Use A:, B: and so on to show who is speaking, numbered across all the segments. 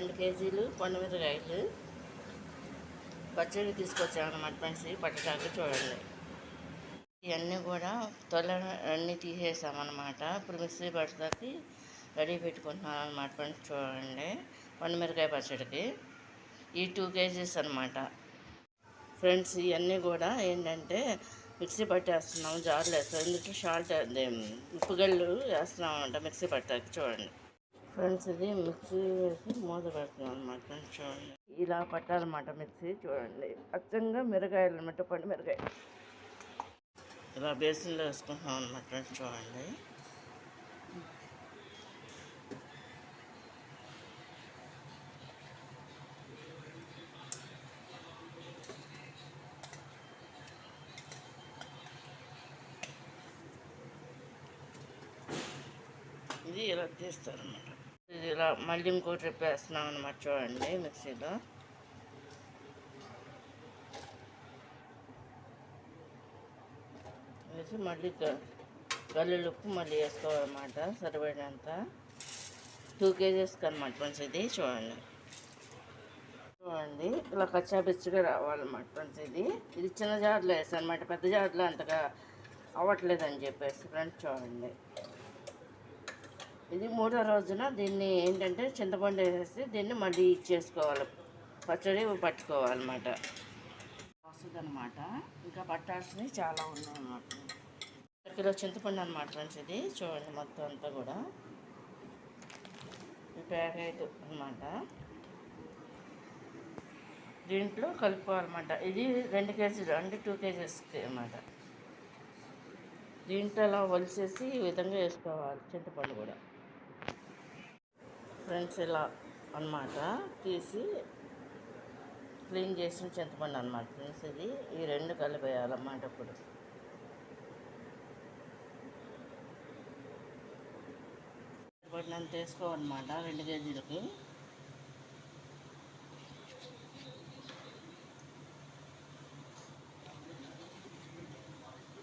A: 2 కేజీలు పండుమిరకాయలు పచ్చడి తీసుకొచ్చామన్నమాట ఫ్రెండ్స్. పట్టడానికి చూడండి. ఇవన్నీ కూడా అన్నీ తీసేసామన్నమాట. ఇప్పుడు మిక్సీ పట్టడానికి రెడీ పెట్టుకుంటున్నాను అనమాట ఫ్రెండ్స్. చూడండి, పండుమిరకాయ పచ్చడికి ఈ 2 కేజీస్ అనమాట ఫ్రెండ్స్. ఇవన్నీ కూడా ఏంటంటే మిక్సీ పట్టేస్తున్నాం, జార్లు వేస్తాం. ఇందులో సాల్ట్ ఉప్పుగళ్ళు వేస్తున్నాం అనమాట మిక్సీ పట్టడానికి. చూడండి ఫ్రెండ్స్, ఇది మిక్సీ వేసి మూత పెడుతున్నాం అనమాట ఫ్రెండ్స్. చూడండి, ఇలా పట్టాలన్నమాట మిక్సీ. చూడండి, అచ్చంగా మిరకాయలు అనమాట, పండు మిరకాయ ఇలా బేసిన్లో వేసుకుంటున్నాం అనమాట ఫ్రెండ్స్. చూడండి, ఇది ఇలా తీస్తారన్నమాట. ఇది ఇలా మళ్ళీ ఇంకోటి ట్రిప్ వేస్తున్నాం అనమాట. చూడండి, మిక్సీలో వేసి మళ్ళీ ఉప్పు మళ్ళీ వేసుకోవాలన్నమాట సరిపడినంత. 2 కేజీస్కి అనమాట ఫ్రెండ్స్ ఇది. చూడండి ఇలా కచ్చాపిచ్చిగా రావాలన్నమాట ఫ్రెండ్స్. ఇది చిన్న జార్లో వేస్తాను అనమాట, పెద్ద జార్లో అంతగా అవ్వట్లేదని చెప్పేసి ఫ్రెండ్స్. చూడండి, ఇది 3వ రోజున దీన్ని ఏంటంటే చింతపండు వేసేసి దీన్ని మళ్ళీ ఇచ్చేసుకోవాలి, పచ్చడి పట్టుకోవాలన్నమాట. వస్తుంది అనమాట. ఇంకా పట్టాల్సినవి చాలా ఉన్నాయన్నమాట. 1 కిలో చింతపండు అనమాట ఫ్రెండ్స్ ఇది. చూడండి, మొత్తం అంతా కూడా ఈ ప్యాకెట్ అనమాట. దీంట్లో కలుపుకోవాలన్నమాట. ఇది 2 కేజీలు అంటే 2 కేజీస్కి అనమాట. దీంట్లో అలా వలిసేసి ఈ విధంగా వేసుకోవాలి చింతపండు కూడా ఫ్రెండ్స్. ఇలా అన్నమాట తీసి క్లీన్ చేసిన చింతపండు అనమాట ఫ్రెండ్స్. ఈ 2 కలిపేయాలన్నమాట. ఇప్పుడు చింతపండు వేసుకోవాలన్నమాట 2 కేజీలకి.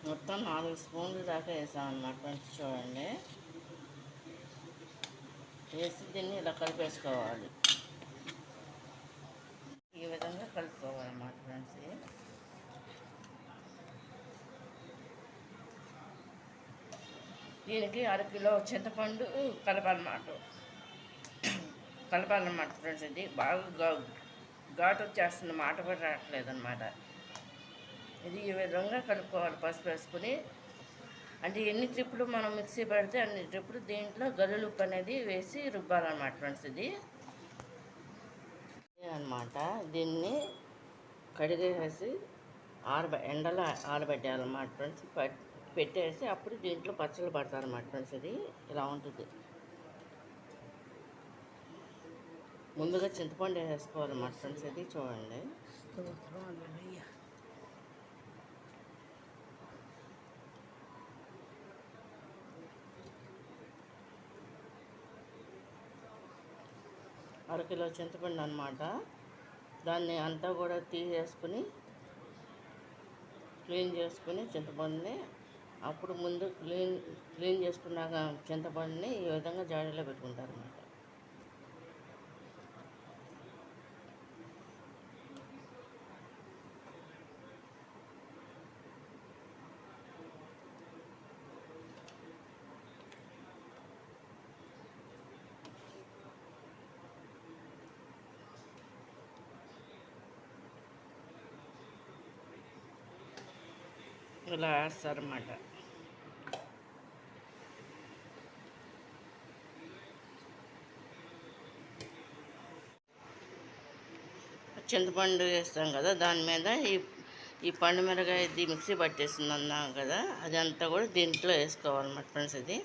A: మొత్తం 4 స్పూన్లు దాకా వేసామన్నమాట ఫ్రెండ్స్. చూడండి, వేసి దీన్ని ఇలా కలిపేసుకోవాలి. ఈ విధంగా కలుపుకోవాలన్నమాట ఫ్రెండ్స్. దీనికి 1/2 కిలో చింతపండు కలపాలన్నమాట ఫ్రెండ్స్. ఇది బాగా ఘాటు వచ్చేస్తుంది, మాట కూడా రావట్లేదు అనమాట. ఇది ఈ విధంగా కలుపుకోవాలి పసుపు వేసుకుని. అంటే ఎన్ని ట్రిప్పులు మనం మిక్సీ పెడితే అన్ని ట్రిప్పులు దీంట్లో గల్లులుప్పు అనేది వేసి రుబ్బాలన్నమాట ఫ్రెండ్స్. ఇది అనమాట. దీన్ని కడిగేసి ఎండలో ఆరబెట్టాలన్నమాట ఫ్రెండ్స్. పెట్టేసి అప్పుడు దీంట్లో పచ్చళ్ళు పడతారన్నమాట ఫ్రెండ్స్. ఇది ఇలా ఉంటుంది. ముందుగా చింతపండు వేసుకోవాలన్నమాట ఫ్రెండ్స్. ఇది చూడండి, అరకిలో చింతపండు అనమాట. దాన్ని అంతా కూడా తీసేసుకుని క్లీన్ చేసుకుని చింతపండుని అప్పుడు ముందు క్లీన్ చేసుకున్నాక చింతపండుని ఈ విధంగా జాడీలో పెట్టుకుంటారు అన్నమాట. ఇలా వేస్తారన్నమాట. చింతపండు వేస్తాం కదా, దాని మీద ఈ పండు మిరకాయ మిక్సీ పట్టేసింది అన్నాం కదా, అదంతా కూడా దీంట్లో వేసుకోవాలన్నమాట ఫ్రెండ్స్. ఇది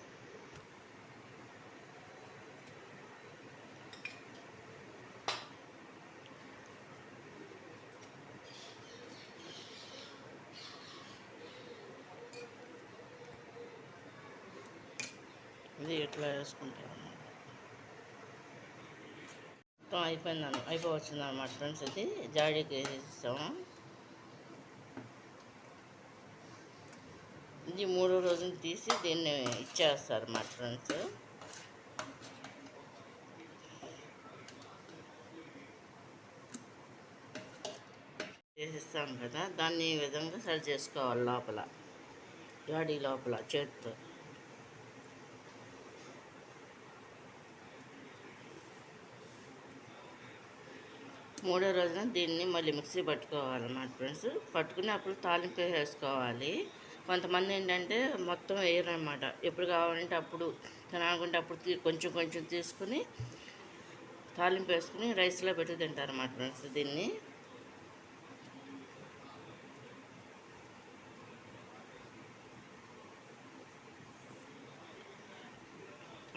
A: ఇట్లా వేసుకుంటాం. మొత్తం అయిపోవచ్చింది అన్నమాట ఫ్రెండ్స్. ఇది జాడీకి వేసేసాము. ఇది 3వ రోజున తీసి దీన్ని ఇచ్చేస్తారు అన్నమాట ఫ్రెండ్స్. చేసిస్తాం కదా, దాన్ని ఈ విధంగా సరి చేసుకోవాలి లోపల, జాడీ లోపల చేతితో. మూడో రోజున దీన్ని మళ్ళీ మిక్సీ పట్టుకోవాలన్నమాట ఫ్రెండ్స్. పట్టుకుని అప్పుడు తాలింపు వేసుకోవాలి. కొంతమంది ఏంటంటే మొత్తం వేయరనమాట, ఎప్పుడు కావాలంటే అప్పుడు తినాలనుకుంటే అప్పుడు కొంచెం కొంచెం తీసుకుని తాలింపు వేసుకుని రైస్లో పెట్టి తింటారన్నమాట ఫ్రెండ్స్. దీన్ని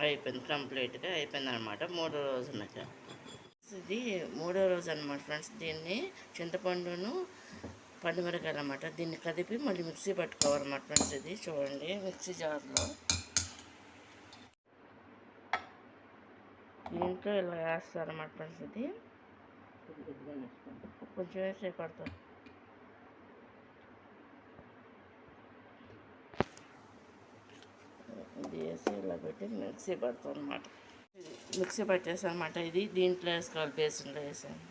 A: అయిపోయింది, కంప్లీట్గా అయిపోయింది అనమాట మూడో రోజునక. ఇది మూడో రోజు అనమాట ఫ్రెండ్స్. దీన్ని చింతపండును పండుమిరకాయలు అన్నమాట, దీన్ని కదిపి మళ్ళీ మిక్సీ పట్టుకోవాలన్నమాట ఫ్రెండ్స్. ఇది చూడండి మిక్సీ జార్లో, దీంట్లో ఇలా వేస్తారన్నమాట ఫ్రెండ్స్. ఇది కొంచెం వేసే పడుతుంది. ఇది వేసి ఇలా పెట్టి మిక్సీ పడుతుంది అన్నమాట. మిక్సీ పట్టేసాను అనమాట. ఇది దీంట్లో వేసుకోవాలి, బేసిన్లో వేసాను.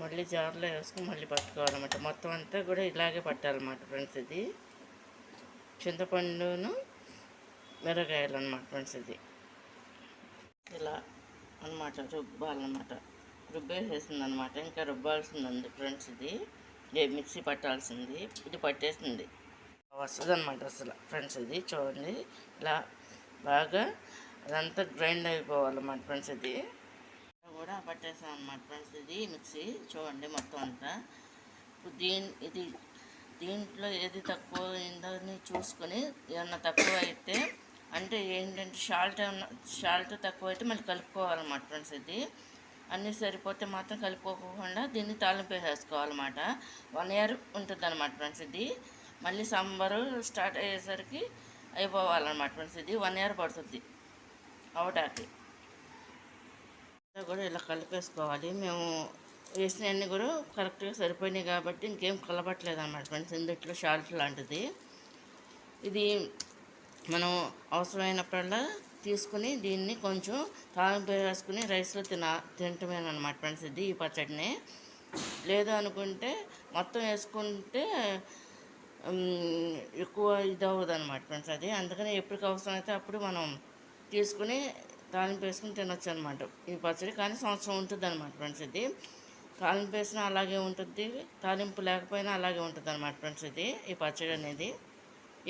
A: మళ్ళీ జార్లో వేసుకుని మళ్ళీ పట్టుకోవాలన్నమాట. మొత్తం అంతా కూడా ఇలాగే పట్టాలన్నమాట ఫ్రెండ్స్. ఇది చింతపండును మిరగాయలు అన్నమాట ఫ్రెండ్స్. ఇది ఇలా అన్నమాట రుబ్బాలన్నమాట. రుబ్బేసేసింది అనమాట, ఇంకా రుబ్బాల్సింది ఉంది ఫ్రెండ్స్. ఇది మిక్సీ పట్టాల్సింది, ఇది పట్టేసింది వస్తుంది అనమాట అసలు ఫ్రెండ్స్. ఇది చూడండి ఇలా బాగా అదంతా గ్రైండ్ అయిపోవాలన్నమాట ఫ్రెండ్స్. ఇది కూడా పట్టేసాం అన్నమాట ఫ్రెండ్స్. ఇది మిక్సీ చూడండి మొత్తం అంతా. ఇది దీంట్లో ఏది తక్కువ అయిందో చూసుకొని, ఏమన్నా తక్కువ అయితే అంటే ఏంటంటే సాల్ట్ తక్కువ అయితే మళ్ళీ కలుపుకోవాలన్నమాట ఫ్రెండ్స్. ఇది అన్నీ సరిపోతే మాత్రం కలుపుకోకుండా దీన్ని తాలింపు వేసుకోవాలన్నమాట. 1 year ఉంటుంది అన్నమాట ఫ్రెండ్స్. ఇది మళ్ళీ సాంబారు స్టార్ట్ అయ్యేసరికి అయిపోవాలన్నమాట ఫ్రెండ్స్. ఇది 1 year పడుతుంది అవటానికి. కూడా ఇలా కలిపేసుకోవాలి. మేము వేసినవన్నీ కూడా కరెక్ట్గా సరిపోయినాయి కాబట్టి ఇంకేం కలపట్లేదు అన్నమాట ఫ్రెండ్స్. ఇందులో సాల్ట్ లాంటిది. ఇది మనం అవసరమైనప్పుడల్లా తీసుకుని దీన్ని కొంచెం తాలింపు వేసుకుని రైస్లో తింటమేనమాట ఫ్రెండ్స్. ఇది ఈ పచ్చడిని లేదు అనుకుంటే మొత్తం వేసుకుంటే ఎక్కువ ఇది అవ్వదు అనమాట ఫ్రెండ్స్. అది అందుకని ఎప్పటికి అవసరమైతే అప్పుడు మనం తీసుకుని తాలింపు వేసుకుని తినొచ్చు అనమాట ఈ పచ్చడి. కానీ సంవత్సరం ఉంటుంది అనమాట ఫ్రెండ్స్. ఇది తాలింపు వేసినా అలాగే ఉంటుంది, తాలింపు లేకపోయినా అలాగే ఉంటుంది అనమాట ఫ్రెండ్స్. ఇది ఈ పచ్చడి అనేది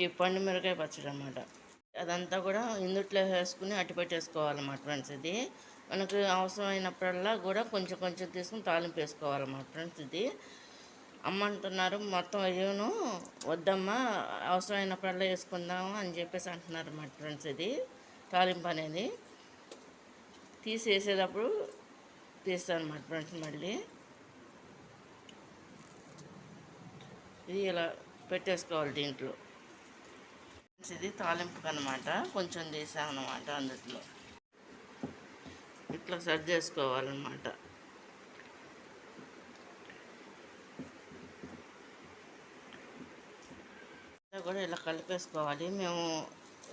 A: ఈ పండు మిరకాయ పచ్చడి అనమాట. అదంతా కూడా ఇందుట్లో వేసుకుని అట్టి పెట్టేసుకోవాలన్నమాట ఫ్రెండ్స్. ఇది మనకు అవసరమైనప్పుడల్లా కూడా కొంచెం కొంచెం తీసుకుని తాలింపు వేసుకోవాలన్నమాట ఫ్రెండ్స్. ఇది అమ్మ అంటున్నారు మొత్తం అయ్యోను వద్దమ్మా అవసరమైనప్పుడల్లా వేసుకుందాము అని చెప్పేసి అంటున్నారు అన్నమాట ఫ్రెండ్స్. ఇది తాలింపు అనేది తీసేసేటప్పుడు తీస్తాను అన్నమాట ఫ్రెండ్స్. మళ్ళీ ఇది ఇలా పెట్టేసుకోవాలి దీంట్లో. ఇది తాలింపుకి అనమాట, కొంచెం తీసామన్నమాట. అందులో ఇట్లా సెట్ చేసుకోవాలన్నమాట. కూడా ఇలా కలిపేసుకోవాలి. మేము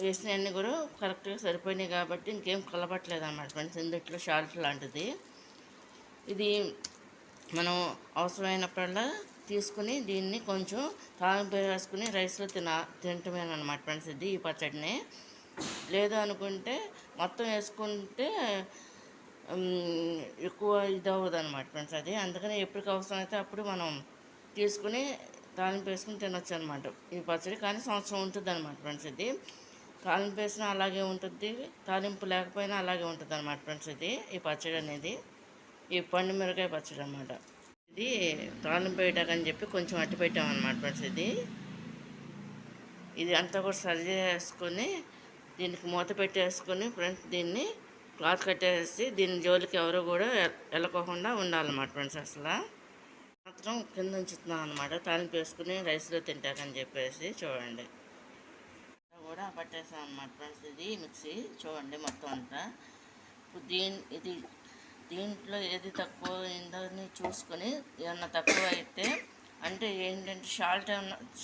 A: వేసినవన్నీ కూడా కరెక్ట్గా సరిపోయినాయి కాబట్టి ఇంకేం కలపట్లేదు అన్నమాట ఫ్రెండ్స్. ఇందులో సాల్ట్ లాంటిది. ఇది మనం అవసరమైనప్పుడల్లా తీసుకుని దీన్ని కొంచెం తాలింపు వేసుకుని రైస్లో తింటమేనమాట ఫ్రెండ్స్. ఇది ఈ పచ్చడిని లేదు అనుకుంటే మొత్తం వేసుకుంటే ఎక్కువ ఇది అవ్వదు అనమాట ఫ్రెండ్స్. అది అందుకని ఎప్పటికి అవసరమైతే అప్పుడు మనం తీసుకుని తాలింపు వేసుకుని తినొచ్చు అనమాట ఈ పచ్చడి. కానీ సంవత్సరం ఉంటుంది అనమాట ఫ్రెండ్స్. ఇది తాలింపు వేసినా అలాగే ఉంటుంది, తాలింపు లేకపోయినా అలాగే ఉంటుంది అనమాట ఫ్రెండ్స్. ఇది ఈ పచ్చడి అనేది ఈ పండు మిరకాయ పచ్చడి అన్నమాట. ఇది తాలింపు వేయటాకని చెప్పి కొంచెం అట్టి పెట్టామన్నమాట ఫ్రెండ్స్. ఇది అంతా కూడా సరి చేసుకొని దీనికి మూత పెట్టేసుకొని ఫ్రెండ్స్ దీన్ని క్లాత్ కట్టేసి దీని జోలికి ఎవరు కూడా వెళ్ళకోకుండా ఉండాలన్నమాట ఫ్రెండ్స్. అసలు మాత్రం కింద ఉంచుతున్నాం అనమాట, తాలింపు వేసుకుని రైస్లో తింటారని చెప్పేసి. చూడండి కూడా పట్టేసాం అనమాట ఫ్రెండ్స్. ఇది మిక్సీ చూడండి మొత్తం అంతా. ఇది దీంట్లో ఏది తక్కువ అయిందో చూసుకొని, ఏమన్నా తక్కువ అయితే అంటే ఏంటంటే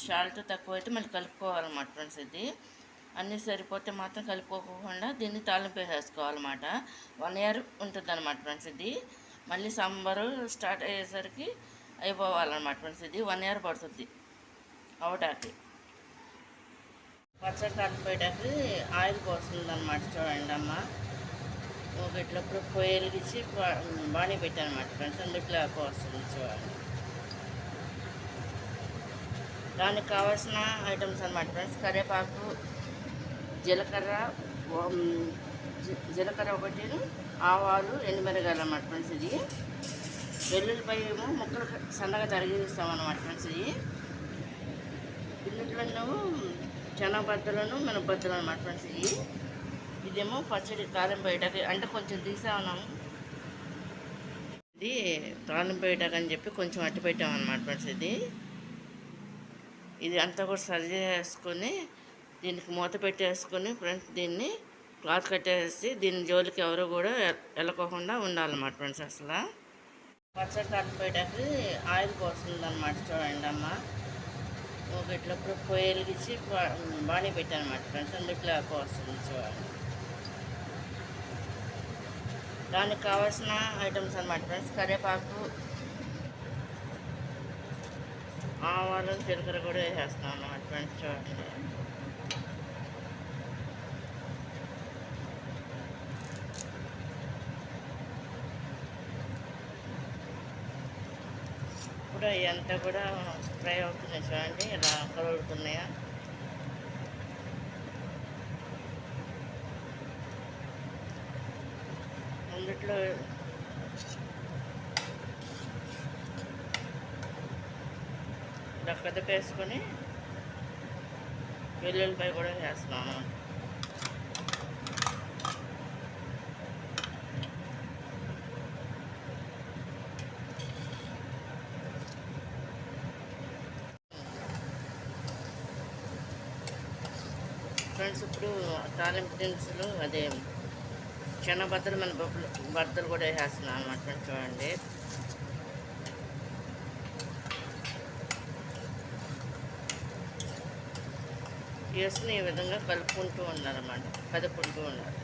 A: సాల్ట్ తక్కువ అయితే మళ్ళీ కలుపుకోవాలన్నమాట ఫ్రెండ్స్. ఇది అన్నీ సరిపోతే మాత్రం కలుపుకోకుండా దీన్ని తాలింపు వేసేసుకోవాలన్నమాట. 1 year ఉంటుంది అనమాట ఫ్రెండ్స్. ఇది మళ్ళీ సాంబారు స్టార్ట్ అయ్యేసరికి అయిపోవాలన్నమాట ఫ్రెండ్స్. ఇది 1 year పడుతుంది అవటానికి. పచ్చడి తాలిపోయేటానికి ఆయిల్ పోస్తుంది అనమాట. చూడండి అమ్మ, ఒక ఇట్లప్పుడు పొయ్యి వెలిగించి బాణీ పెట్టాను అనమాట ఫ్రెండ్స్. అందుట్లో పోస్తుంది చూడండి. దానికి కావాల్సిన ఐటమ్స్ అనమాట ఫ్రెండ్స్. కరివేపాకు, జీలకర్ర ఒకటి, ఆవాలు, ఎండుమిరగాయలు అన్నమాట ఫ్రెండ్స్. ఇది వెల్లుల్లిపై ఏమో ముక్కలు సన్నగా తరిగిస్తామన్నమాట ఫ్రెండ్స్. ఇందులో శనగబద్దలను మినపబద్దలు అన్నమాట ఫ్రెండ్స్. ఇదేమో పచ్చడి తాలింపు వేయటానికి అంటే కొంచెం తీసామన్నాము. ఇది తాలింపు వేయటానికి అని చెప్పి కొంచెం అట్టి పెట్టామన్నమాట ఫ్రెండ్స్. ఇది అంతా కూడా సరి చేసుకొని దీనికి మూత పెట్టేసుకొని ఫ్రెండ్స్ దీన్ని క్లాత్ కట్టేసి దీని జోలికి ఎవరు కూడా వెళ్ళకోకుండా ఉండాలన్నమాట ఫ్రెండ్స్. అసలు పచ్చడి తాలిపోయేటానికి ఆయిల్ పోస్తుంది అనమాట. చూడండి అమ్మ, ఒక ఇట్లప్పుడు పొయ్యి వెలిగించి బాణీ పెట్టాను అనమాట ఫ్రెండ్స్. అందుట్లో పోస్తుంది చూడండి. దానికి కావాల్సిన ఐటమ్స్ అనమాట ఫ్రెండ్స్. కరివేపాకు, ఆవాలు, జీలకర్ర కూడా వేసేస్తాం అన్నమాట ఫ్రెండ్స్. చూడండి ఇప్పుడు ఇవంతా కూడా ఫ్రై అవుతున్నాయి. చూడండి ఇలా కలుగుతున్నాయా. అందుట్లో కదప వేసుకొని వెల్లుల్లిపై కూడా వేస్తున్నాను. ఫ్రెండ్స్ ఇప్పుడు తాలింపు దినుసులు అదే శనగబద్దలు మన బద్దలు కూడా వేసేస్తున్నాను అన్నమాట ఫ్రెండ్స్. చూడండి వేసుకుని ఈ విధంగా కలుపుకుంటూ ఉండాలన్నమాట, కదుపుకుంటూ ఉండాలి.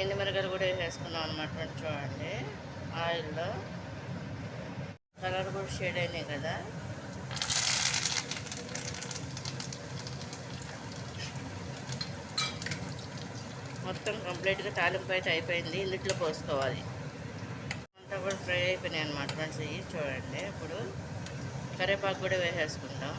A: ఎండుమిరగాయలు కూడా వేసుకున్నాం అన్నమాట ఫ్రెండ్స్. చూడండి ఆయిల్లో కలర్ కూడా షేడ్ అయినాయి కదా. మొత్తం కంప్లీట్గా తాలింపు అయితే అయిపోయింది. ఇందులో పోసుకోవాలి. అంతా కూడా ఫ్రై అయిపోయినాయి అన్నమాట ఫ్రెండ్స్. ఇవి చూడండి. ఇప్పుడు కరివేపాకు కూడా వేసేసుకుంటాం.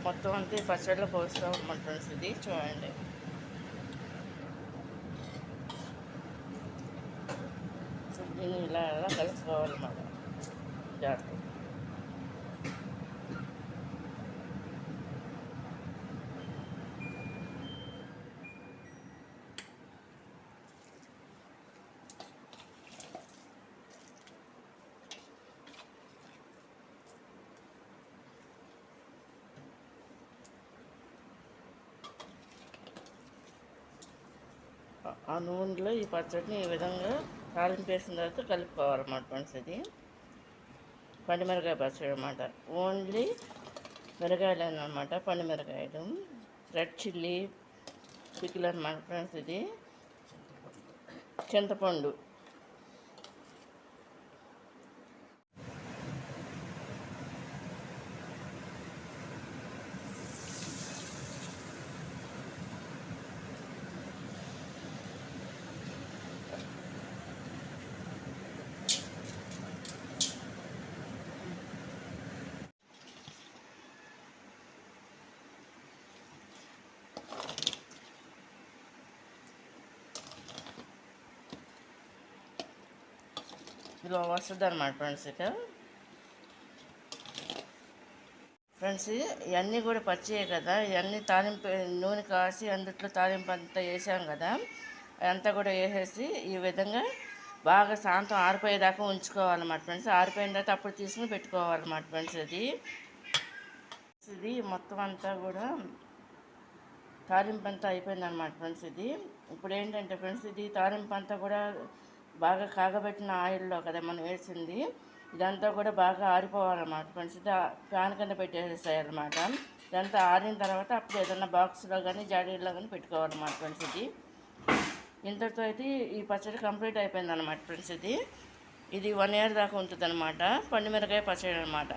A: మొత్తం అంతా పచ్చడిలో పోస్తాం అన్నమాట ఫ్రెండ్స్. ఇది చూడండి. దీన్ని ఇలా కలుపుకోవాలన్నమాట జాగ్రత్త. ఆ నూనెలో ఈ పచ్చడిని ఈ విధంగా తాలింపు వేసిన తర్వాత కలుపుకోవాలన్నమాట ఫ్రెండ్స్. ఇది పండుమిరకాయ పచ్చడి అన్నమాట. ఓన్లీ మిరగాయలు అన్నమాట, పండుమిరకాయలు, రెడ్ చిల్లీ పికిల్ అన్నమాట ఫ్రెండ్స్. ఇది చింతపండు, ఇలా వస్తుంది అనమాట ఫ్రెండ్స్. ఇక ఫ్రెండ్స్ ఇవన్నీ కూడా పచ్చియే కదా, ఇవన్నీ తాలింపు నూనె కాసి అందుట్లో తాలింపు అంతా వేసాం కదా, అదంతా కూడా వేసేసి ఈ విధంగా బాగా సాయంత్రం ఆరిపోయేదాకా ఉంచుకోవాలన్నమాట ఫ్రెండ్స్. ఆరిపోయిన తర్వాత అప్పుడు తీసుకుని పెట్టుకోవాలన్నమాట ఫ్రెండ్స్. ఇది మొత్తం అంతా కూడా తాలింపు అంతా అయిపోయిందన్నమాట ఫ్రెండ్స్. ఇప్పుడు ఏంటంటే ఫ్రెండ్స్, ఇది తాలింపు అంతా కూడా బాగా కాగబెట్టిన ఆయిల్లో కదా మనం వేసింది, ఇదంతా కూడా బాగా ఆరిపోవాలన్నమాట ఫ్రెండ్స్. ఇది ఫ్యాన్ కింద పెట్టేసేయాలన్నమాట. ఇదంతా ఆరిన తర్వాత అప్పుడు ఏదైనా బాక్స్లో కానీ జాడీలో కానీ పెట్టుకోవాలన్నమాట ఫ్రెండ్స్. ఇంతటితో అయితే ఈ పచ్చడి కంప్లీట్ అయిపోయిందన్నమాట ఫ్రెండ్స్. ఇది 1 year దాకా ఉంటుంది అనమాట. పండుమిరకాయ పచ్చడి అనమాట.